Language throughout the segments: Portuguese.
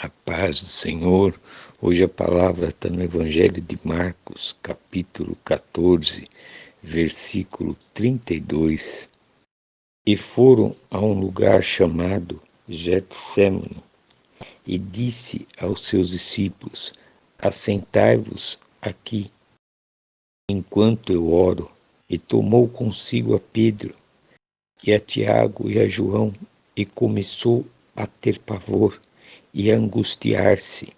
A paz do Senhor. Hoje a palavra está no Evangelho de Marcos, capítulo 14, versículo 32. E foram a um lugar chamado Getsêmani, e disse aos seus discípulos: Assentai-vos aqui, enquanto eu oro. E tomou consigo a Pedro, e a Tiago e a João, e começou a ter pavor e a angustiar-se.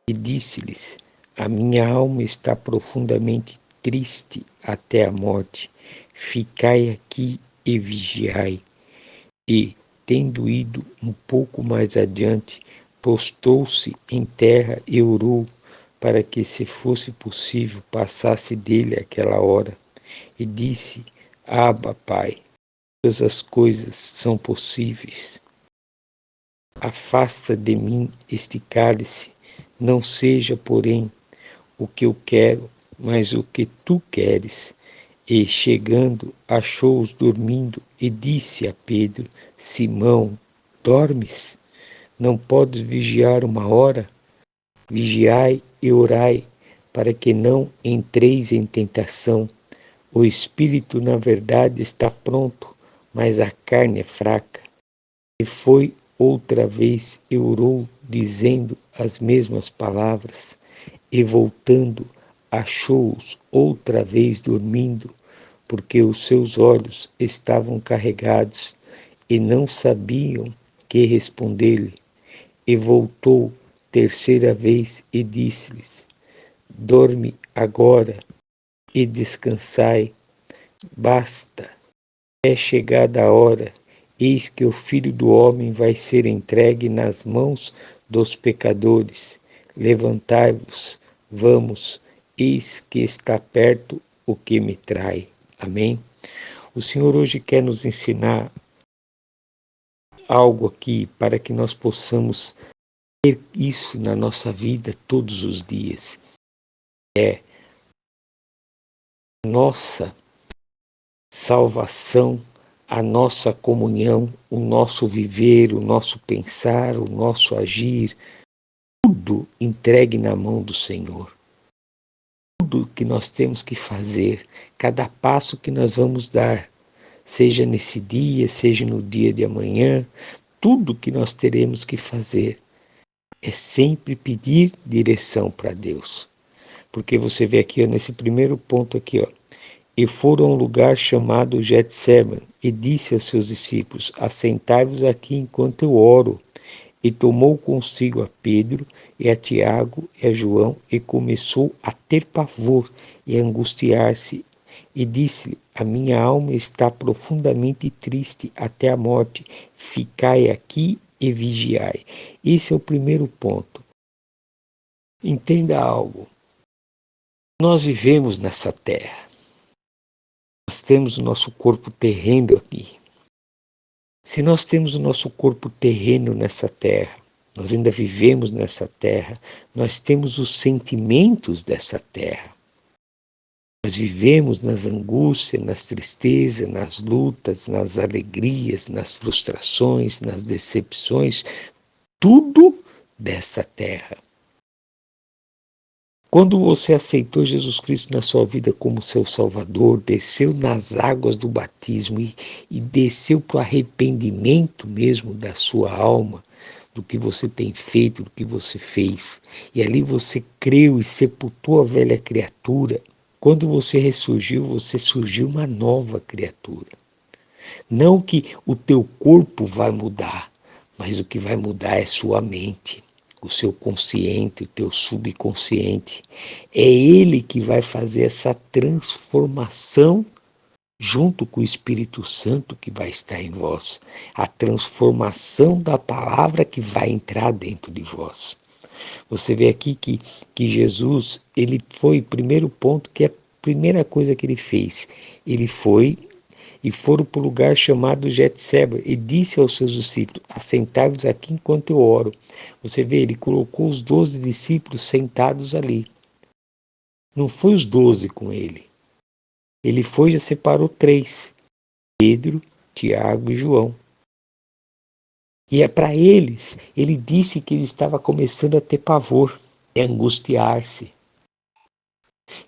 E disse-lhes: A minha alma está profundamente triste até a morte. Ficai aqui e vigiai. E, tendo ido um pouco mais adiante, postou-se em terra e orou para que, se fosse possível, passasse dele aquela hora. E disse: Abba, Pai, todas as coisas são possíveis. Afasta de mim este cálice, não seja, porém, o que eu quero, mas o que tu queres. E, chegando, achou-os dormindo e disse a Pedro: Simão, dormes? Não podes vigiar uma hora? Vigiai e orai, para que não entreis em tentação. O espírito, na verdade, está pronto, mas a carne é fraca. E foi outra vez e orou, dizendo as mesmas palavras. E voltando, achou-os outra vez dormindo, porque os seus olhos estavam carregados e não sabiam que responder-lhe. E voltou terceira vez e disse-lhes: Dorme agora e descansai. Basta, é chegada a hora. Eis que o Filho do Homem vai ser entregue nas mãos dos pecadores. Levantai-vos, vamos, eis que está perto o que me trai. Amém? O Senhor hoje quer nos ensinar algo aqui para que nós possamos ter isso na nossa vida todos os dias. É nossa salvação, a nossa comunhão, o nosso viver, o nosso pensar, o nosso agir, tudo entregue na mão do Senhor. Tudo que nós temos que fazer, cada passo que nós vamos dar, seja nesse dia, seja no dia de amanhã, tudo que nós teremos que fazer é sempre pedir direção para Deus. Porque você vê aqui, ó, nesse primeiro ponto aqui, ó, e foram a um lugar chamado Getsêmani, e disse aos seus discípulos: Assentai-vos aqui enquanto eu oro. E tomou consigo a Pedro, e a Tiago, e a João, e começou a ter pavor e a angustiar-se. E disse-lhe: A minha alma está profundamente triste até a morte. Ficai aqui e vigiai. Esse é o primeiro ponto. Entenda algo. Nós vivemos nessa terra. Nós temos o nosso corpo terreno aqui. Se nós temos o nosso corpo terreno nessa terra, nós ainda vivemos nessa terra, nós temos os sentimentos dessa terra. Nós vivemos nas angústias, nas tristezas, nas lutas, nas alegrias, nas frustrações, nas decepções, tudo dessa terra. Quando você aceitou Jesus Cristo na sua vida como seu Salvador, desceu nas águas do batismo e desceu para o arrependimento mesmo da sua alma, do que você tem feito, do que você fez. E ali você creu e sepultou a velha criatura. Quando você ressurgiu, você surgiu uma nova criatura. Não que o teu corpo vai mudar, mas o que vai mudar é sua mente. O seu consciente, o teu subconsciente. É ele que vai fazer essa transformação junto com o Espírito Santo que vai estar em vós. A transformação da palavra que vai entrar dentro de vós. Você vê aqui que Jesus, ele foi, primeiro ponto, que é a primeira coisa que ele fez. Ele foi e foram para o lugar chamado Getsêmani, e disse aos seus discípulos: Assentai-vos aqui enquanto eu oro. Você vê, ele colocou os 12 discípulos sentados ali. Não foi os 12 com ele. Ele foi e já separou 3, Pedro, Tiago e João. E é para eles, ele disse que ele estava começando a ter pavor, a angustiar-se.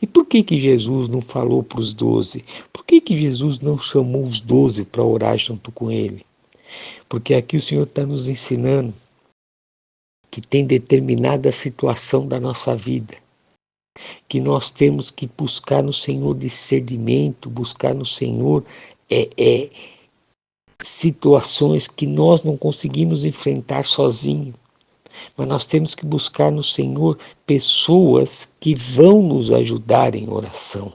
E por que que Jesus não falou para os 12? Por que que Jesus não chamou os 12 para orar junto com ele? Porque aqui o Senhor está nos ensinando que tem determinada situação da nossa vida, que nós temos que buscar no Senhor discernimento, buscar no Senhor situações que nós não conseguimos enfrentar sozinhos. Mas nós temos que buscar no Senhor pessoas que vão nos ajudar em oração.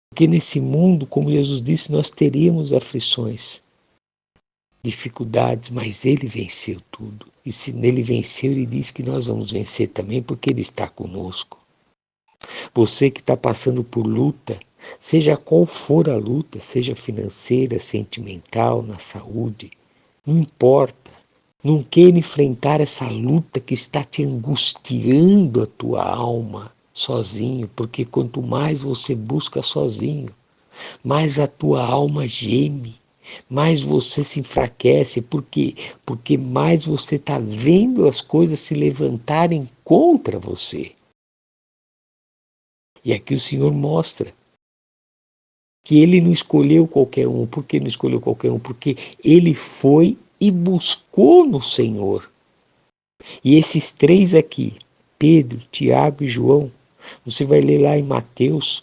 Porque nesse mundo, como Jesus disse, nós teríamos aflições, dificuldades, mas Ele venceu tudo. E se nele venceu, Ele diz que nós vamos vencer também, porque Ele está conosco. Você que está passando por luta, seja qual for a luta, seja financeira, sentimental, na saúde, não importa. Não queira enfrentar essa luta que está te angustiando a tua alma sozinho, porque quanto mais você busca sozinho, mais a tua alma geme, mais você se enfraquece, porque mais você está vendo as coisas se levantarem contra você. E aqui o Senhor mostra que Ele não escolheu qualquer um. Por que não escolheu qualquer um? Porque Ele foi e buscou no Senhor. E esses três aqui, Pedro, Tiago e João, você vai ler lá em Mateus,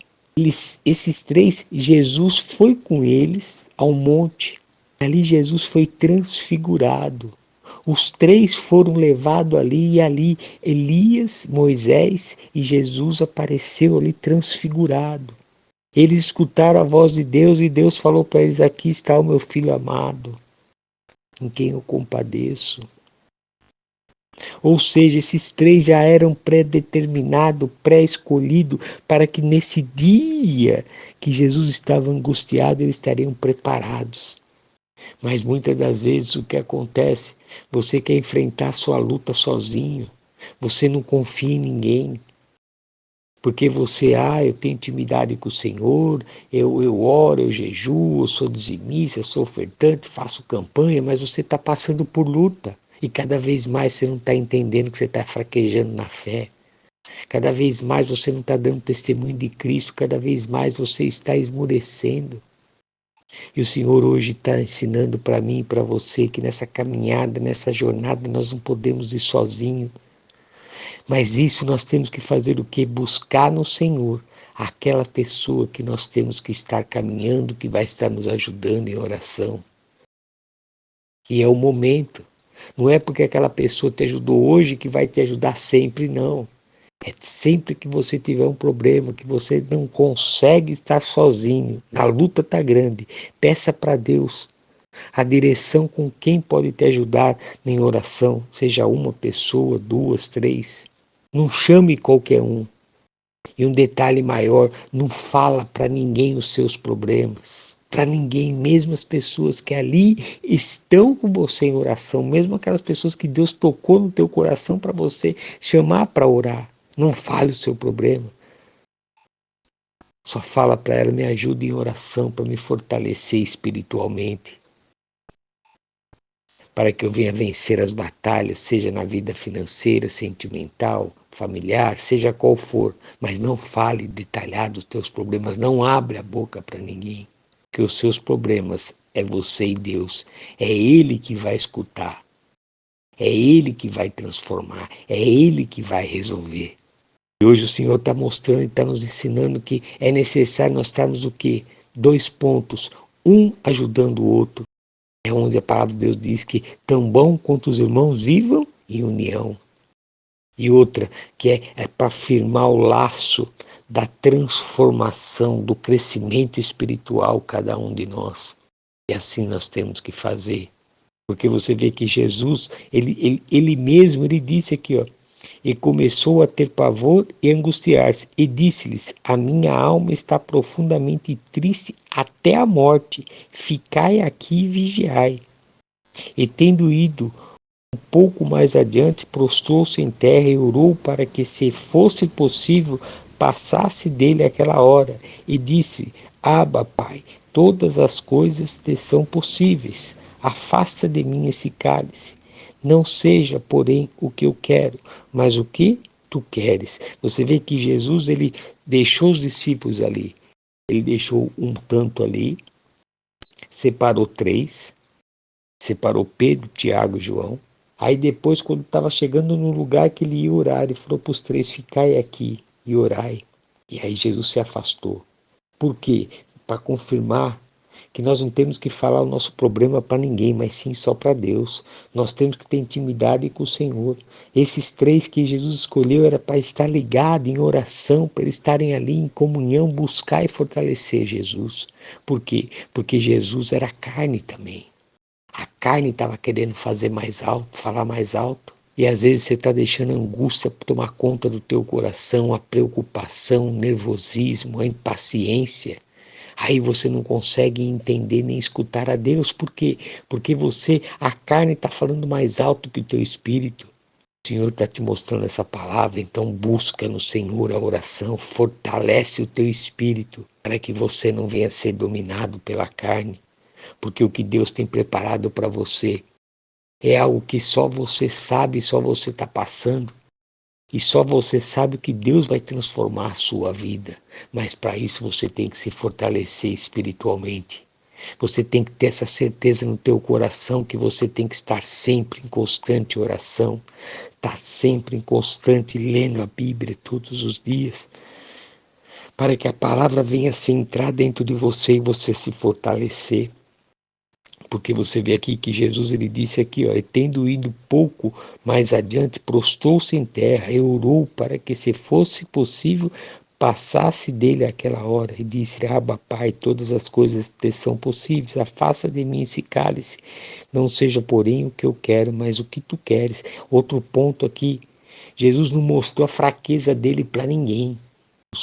esses três, Jesus foi com eles ao monte. Ali Jesus foi transfigurado. Os três foram levados ali e ali Elias, Moisés e Jesus apareceu ali transfigurado. Eles escutaram a voz de Deus e Deus falou para eles: aqui está o meu filho amado, em quem eu compadeço. Ou seja, esses três já eram pré-determinados, pré-escolhidos, para que nesse dia que Jesus estava angustiado, eles estariam preparados. Mas muitas das vezes o que acontece, você quer enfrentar a sua luta sozinho, você não confia em ninguém, porque você, eu tenho intimidade com o Senhor, eu oro, eu jejuo, eu sou dizimista, eu sou ofertante, faço campanha, mas você está passando por luta. E cada vez mais você não está entendendo que você está fraquejando na fé. Cada vez mais você não está dando testemunho de Cristo, cada vez mais você está esmorecendo. E o Senhor hoje está ensinando para mim e para você que nessa caminhada, nessa jornada, nós não podemos ir sozinhos. Mas isso nós temos que fazer o quê? Buscar no Senhor aquela pessoa que nós temos que estar caminhando, que vai estar nos ajudando em oração. E é o momento. Não é porque aquela pessoa te ajudou hoje que vai te ajudar sempre, não. É sempre que você tiver um problema, que você não consegue estar sozinho, a luta está grande, peça para Deus a direção com quem pode te ajudar em oração, seja uma pessoa, duas, três. Não chame qualquer um. E um detalhe maior, não fala para ninguém os seus problemas. Para ninguém, mesmo as pessoas que ali estão com você em oração, mesmo aquelas pessoas que Deus tocou no teu coração para você chamar para orar. Não fale o seu problema. Só fala para ela, me ajude em oração para me fortalecer espiritualmente. Para que eu venha vencer as batalhas, seja na vida financeira, sentimental, familiar, seja qual for. Mas não fale detalhado os teus problemas, não abre a boca para ninguém. Que os seus problemas é você e Deus. É Ele que vai escutar. É Ele que vai transformar. É Ele que vai resolver. E hoje o Senhor está mostrando e está nos ensinando que é necessário nós estarmos o quê? 2 pontos. Um ajudando o outro. É onde a palavra de Deus diz que tão bom quanto os irmãos vivam em união. E outra, que é para firmar o laço da transformação, do crescimento espiritual cada um de nós. E assim nós temos que fazer. Porque você vê que Jesus, ele mesmo, ele disse aqui, e começou a ter pavor e angustiar-se, e disse-lhes, a minha alma está profundamente triste até a morte, ficai aqui e vigiai. E tendo ido um pouco mais adiante, prostrou-se em terra e orou para que, se fosse possível, passasse dele aquela hora, e disse, Abba, Pai, todas as coisas te são possíveis. Afasta de mim esse cálice. Não seja, porém, o que eu quero, mas o que tu queres. Você vê que Jesus, ele deixou os discípulos ali. Ele deixou um tanto ali, separou 3, separou Pedro, Tiago e João. Aí depois, quando estava chegando no lugar que ele ia orar, ele falou para os 3, ficai aqui e orai. E aí Jesus se afastou. Por quê? Para confirmar que nós não temos que falar o nosso problema para ninguém, mas sim só para Deus. Nós temos que ter intimidade com o Senhor. Esses 3 que Jesus escolheu era para estar ligado em oração, para eles estarem ali em comunhão, buscar e fortalecer Jesus. Por quê? Porque Jesus era carne também. A carne estava querendo fazer mais alto, falar mais alto. E às vezes você está deixando a angústia tomar conta do teu coração, a preocupação, o nervosismo, a impaciência. Aí você não consegue entender nem escutar a Deus. Por quê? Porque a carne está falando mais alto que o teu espírito. O Senhor está te mostrando essa palavra, então busca no Senhor a oração, fortalece o teu espírito para que você não venha ser dominado pela carne. Porque o que Deus tem preparado para você é algo que só você sabe, só você está passando. E só você sabe que Deus vai transformar a sua vida. Mas para isso você tem que se fortalecer espiritualmente. Você tem que ter essa certeza no teu coração que você tem que estar sempre em constante oração, estar sempre em constante lendo a Bíblia todos os dias, para que a palavra venha se entrar dentro de você e você se fortalecer. Porque você vê aqui que Jesus, ele disse aqui, ó, e tendo ido pouco mais adiante, prostrou-se em terra e orou para que, se fosse possível, passasse dele aquela hora, e disse, Abba, Pai, todas as coisas te são possíveis, afasta de mim esse cálice, não seja porém o que eu quero, mas o que tu queres. Outro ponto aqui, Jesus não mostrou a fraqueza dele para ninguém,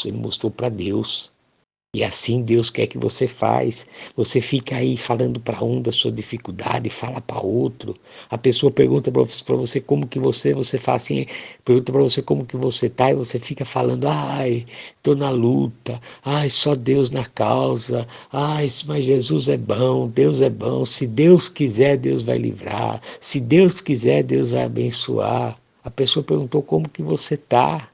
ele mostrou para Deus. E assim Deus quer que você faz. Você fica aí falando para um da sua dificuldade, fala para outro. A pessoa pergunta para você como que você fala assim, pergunta para você como que você tá e você fica falando, ai, tô na luta, ai, só Deus na causa, ai, mas Jesus é bom, Deus é bom. Se Deus quiser, Deus vai livrar. Se Deus quiser, Deus vai abençoar. A pessoa perguntou como que você tá.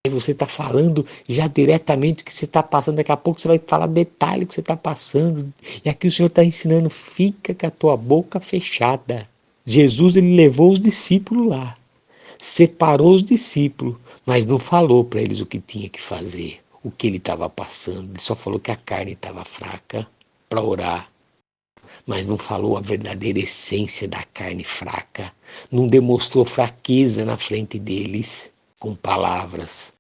Aí você está falando já diretamente o que você está passando, daqui a pouco você vai falar detalhe o que você está passando. E aqui o Senhor está ensinando, fica com a tua boca fechada. Jesus, ele levou os discípulos lá, separou os discípulos, mas não falou para eles o que tinha que fazer, o que ele estava passando. Ele só falou que a carne estava fraca para orar, mas não falou a verdadeira essência da carne fraca. Não demonstrou fraqueza na frente deles com palavras.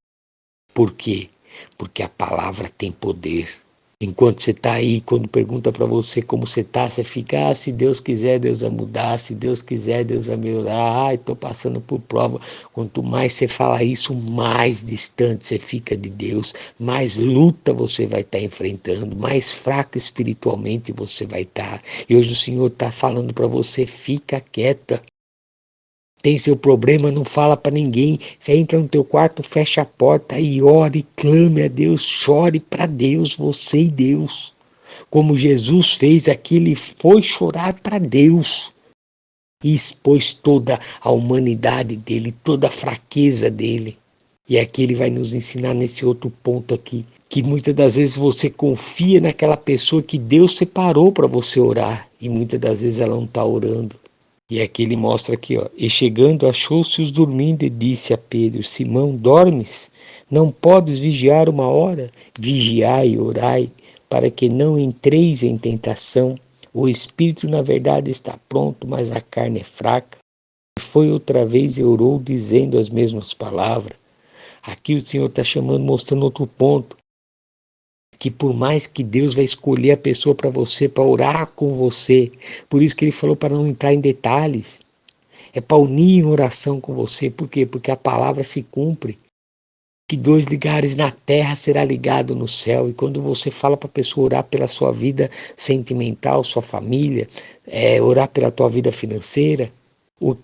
Por quê? Porque a palavra tem poder. Enquanto você está aí, quando pergunta para você como você está, você fica, se Deus quiser, Deus vai mudar, se Deus quiser, Deus vai melhorar, estou passando por prova. Quanto mais você fala isso, mais distante você fica de Deus, mais luta você vai estar enfrentando, mais fraco espiritualmente você vai estar. E hoje o Senhor está falando para você, fica quieta. Tem seu problema, não fala para ninguém. Entra no teu quarto, fecha a porta e ore, clame a Deus, chore para Deus, você e Deus. Como Jesus fez aqui, ele foi chorar para Deus e expôs toda a humanidade dele, toda a fraqueza dele. E aqui ele vai nos ensinar nesse outro ponto aqui, que muitas das vezes você confia naquela pessoa que Deus separou para você orar e muitas das vezes ela não está orando. E aqui ele mostra aqui, ó, e chegando achou-se-os dormindo e disse a Pedro, Simão, dormes? Não podes vigiar uma hora? Vigiai e orai, para que não entreis em tentação. O espírito, na verdade, está pronto, mas a carne é fraca. E foi outra vez e orou, dizendo as mesmas palavras. Aqui o Senhor está chamando, mostrando outro ponto. Que por mais que Deus vai escolher a pessoa para você, para orar com você, por isso que ele falou para não entrar em detalhes, é para unir em oração com você, por quê? Porque a palavra se cumpre, que 2 ligares na terra será ligado no céu, e quando você fala para a pessoa orar pela sua vida sentimental, sua família, orar pela tua vida financeira,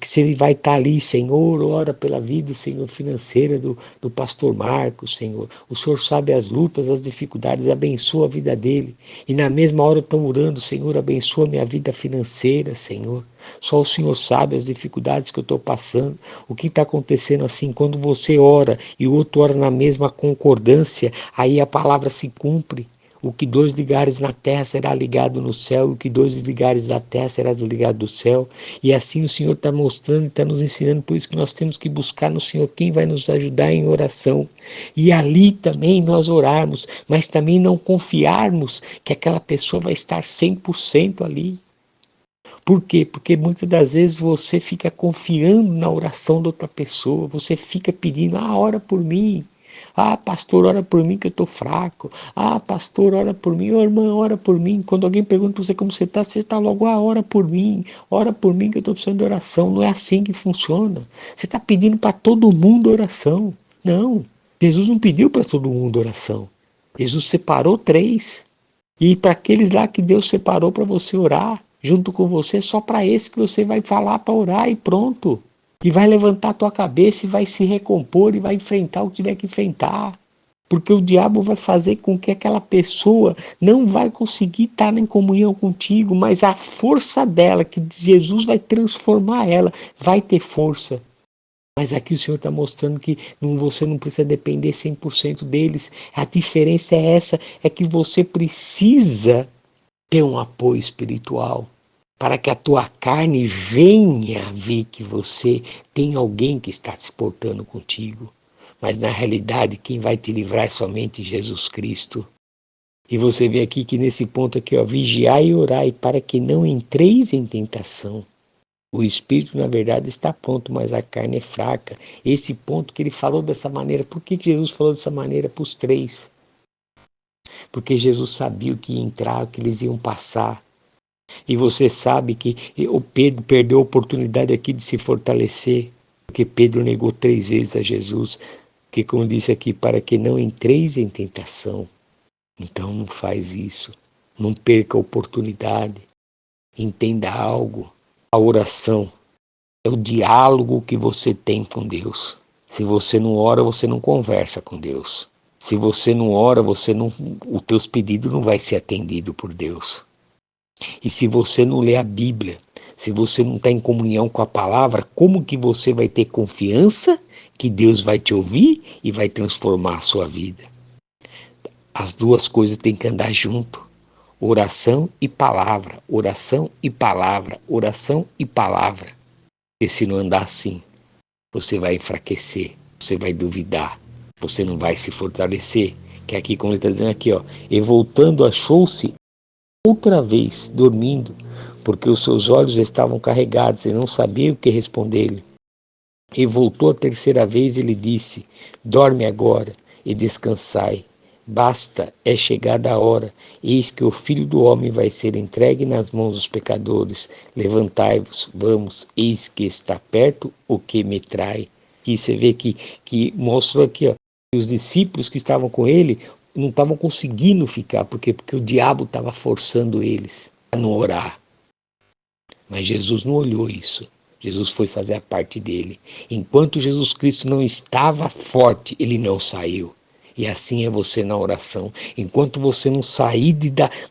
Se ele vai estar ali, Senhor, ora pela vida, Senhor, financeira do pastor Marcos, Senhor. O Senhor sabe as lutas, as dificuldades, abençoa a vida dele. E na mesma hora eu estou orando, Senhor, abençoa a minha vida financeira, Senhor. Só o Senhor sabe as dificuldades que eu estou passando. O que está acontecendo assim, quando você ora e o outro ora na mesma concordância, aí a palavra se cumpre. O que 2 ligares na terra será ligado no céu, o que 2 ligares na terra será ligado do céu. E assim o Senhor está mostrando e está nos ensinando, por isso que nós temos que buscar no Senhor quem vai nos ajudar em oração. E ali também nós orarmos, mas também não confiarmos que aquela pessoa vai estar 100% ali. Por quê? Porque muitas das vezes você fica confiando na oração de outra pessoa, você fica pedindo, ora por mim. Ah, pastor, ora por mim que eu estou fraco. Ah, pastor, ora por mim. Oh, irmã, ora por mim. Quando alguém pergunta para você como você está logo, ora por mim. Ora por mim que eu estou precisando de oração. Não é assim que funciona. Você está pedindo para todo mundo oração. Não, Jesus não pediu para todo mundo oração. Jesus separou 3. E para aqueles lá que Deus separou para você orar, junto com você, só para esse que você vai falar para orar e pronto. E vai levantar a tua cabeça e vai se recompor e vai enfrentar o que tiver que enfrentar. Porque o diabo vai fazer com que aquela pessoa não vai conseguir estar em comunhão contigo, mas a força dela, que Jesus vai transformar ela, vai ter força. Mas aqui o Senhor está mostrando que você não precisa depender 100% deles. A diferença é essa, é que você precisa ter um apoio espiritual para que a tua carne venha ver que você tem alguém que está se portando contigo. Mas na realidade quem vai te livrar é somente Jesus Cristo. E você vê aqui que nesse ponto aqui, ó, vigiai e orai para que não entreis em tentação. O espírito, na verdade, está pronto, mas a carne é fraca. Esse ponto que ele falou dessa maneira, por que Jesus falou dessa maneira para os 3? Porque Jesus sabia o que ia entrar, o que eles iam passar. E você sabe que o Pedro perdeu a oportunidade aqui de se fortalecer, porque Pedro negou 3 vezes a Jesus, que como disse aqui, para que não entreis em tentação. Então não faz isso, não perca a oportunidade, entenda algo, a oração é o diálogo que você tem com Deus. Se você não ora, você não conversa com Deus. Se você não ora, os teus pedidos não vai ser atendido por Deus. E se você não lê a Bíblia, se você não está em comunhão com a palavra, como que você vai ter confiança que Deus vai te ouvir e vai transformar a sua vida? As duas coisas têm que andar junto. Oração e palavra, oração e palavra, oração e palavra. E se não andar assim, você vai enfraquecer, você vai duvidar, você não vai se fortalecer. Que aqui, como ele está dizendo aqui, ó, e voltando achou-se outra vez dormindo, porque os seus olhos estavam carregados e não sabia o que responder-lhe. E voltou a 3ª vez e lhe disse, dorme agora e descansai. Basta, é chegada a hora, eis que o Filho do Homem vai ser entregue nas mãos dos pecadores. Levantai-vos, vamos, eis que está perto o que me trai. E você vê que mostrou aqui, ó, que os discípulos que estavam com ele não estavam conseguindo ficar, porque o diabo estava forçando eles a não orar. Mas Jesus não olhou isso. Jesus foi fazer a parte dele. Enquanto Jesus Cristo não estava forte, ele não saiu. E assim é você na oração. Enquanto você não sair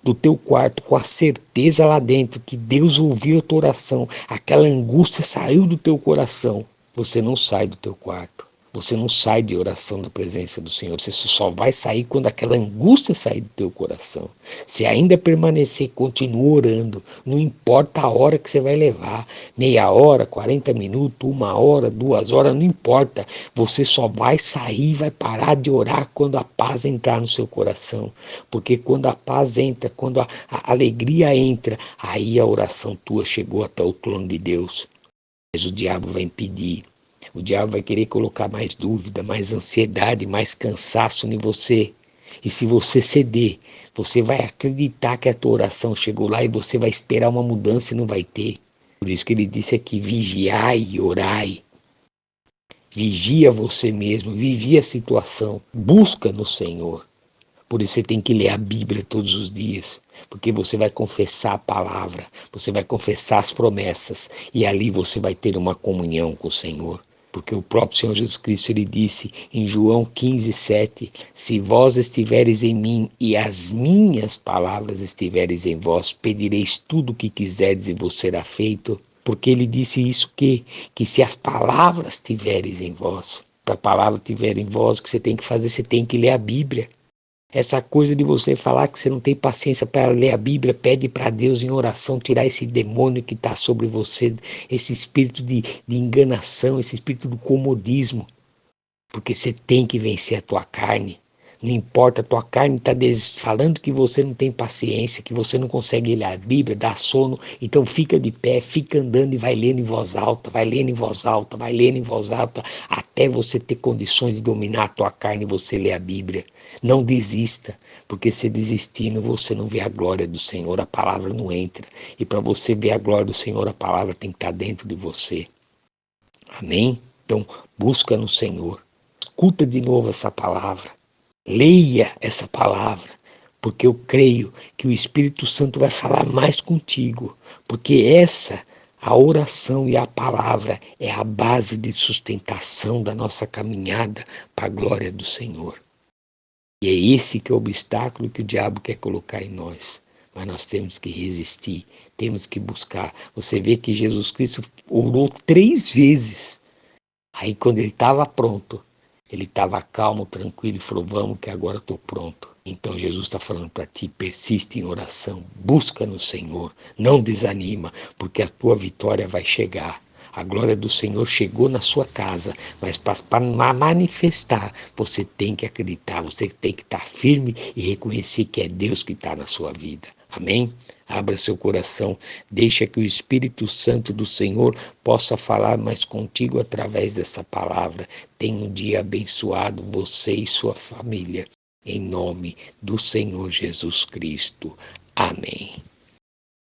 do teu quarto com a certeza lá dentro que Deus ouviu a tua oração, aquela angústia saiu do teu coração, você não sai do teu quarto. Você não sai de oração da presença do Senhor. Você só vai sair quando aquela angústia sair do teu coração. Se ainda permanecer, continua orando. Não importa a hora que você vai levar. Meia hora, 40 minutos, 1 hora, 2 horas, não importa. Você só vai sair, vai parar de orar quando a paz entrar no seu coração. Porque quando a paz entra, quando a alegria entra, aí a oração tua chegou até o trono de Deus. Mas o diabo vai impedir. O diabo vai querer colocar mais dúvida, mais ansiedade, mais cansaço em você. E se você ceder, você vai acreditar que a tua oração chegou lá e você vai esperar uma mudança e não vai ter. Por isso que ele disse aqui, vigiai e orai. Vigia você mesmo, vigia a situação, busca no Senhor. Por isso você tem que ler a Bíblia todos os dias, porque você vai confessar a palavra, você vai confessar as promessas, e ali você vai ter uma comunhão com o Senhor. Porque o próprio Senhor Jesus Cristo, ele disse em João 15:7, se vós estiveres em mim e as minhas palavras estiveres em vós, pedireis tudo o que quiserdes e vos será feito. Porque ele disse isso que se as palavras estiveres em vós, se a palavra estiver em vós, o que você tem que fazer? Você tem que ler a Bíblia. Essa coisa de você falar que você não tem paciência para ler a Bíblia, pede para Deus em oração tirar esse demônio que está sobre você, esse espírito de enganação, esse espírito do comodismo, porque você tem que vencer a tua carne. Não importa, a tua carne está falando que você não tem paciência, que você não consegue ler a Bíblia, dá sono, então fica de pé, fica andando e vai lendo em voz alta, vai lendo em voz alta, vai lendo em voz alta, até você ter condições de dominar a tua carne e você ler a Bíblia. Não desista, porque se desistindo você não vê a glória do Senhor, a palavra não entra. E para você ver a glória do Senhor, a palavra tem que estar dentro de você. Amém? Então, busca no Senhor. Escuta de novo essa palavra. Leia essa palavra, porque eu creio que o Espírito Santo vai falar mais contigo, porque a oração e a palavra é a base de sustentação da nossa caminhada para a glória do Senhor. E é esse que é o obstáculo que o diabo quer colocar em nós. Mas nós temos que resistir, temos que buscar. Você vê que Jesus Cristo orou 3 vezes. Aí quando ele estava pronto, ele estava calmo, tranquilo e falou, vamos que agora estou pronto. Então Jesus está falando para ti, persiste em oração, busca no Senhor, não desanima, porque a tua vitória vai chegar. A glória do Senhor chegou na sua casa, mas para manifestar, você tem que acreditar, você tem que estar firme e reconhecer que é Deus que está na sua vida. Amém? Abra seu coração, deixa que o Espírito Santo do Senhor possa falar mais contigo através dessa palavra. Tenha um dia abençoado, você e sua família, em nome do Senhor Jesus Cristo. Amém.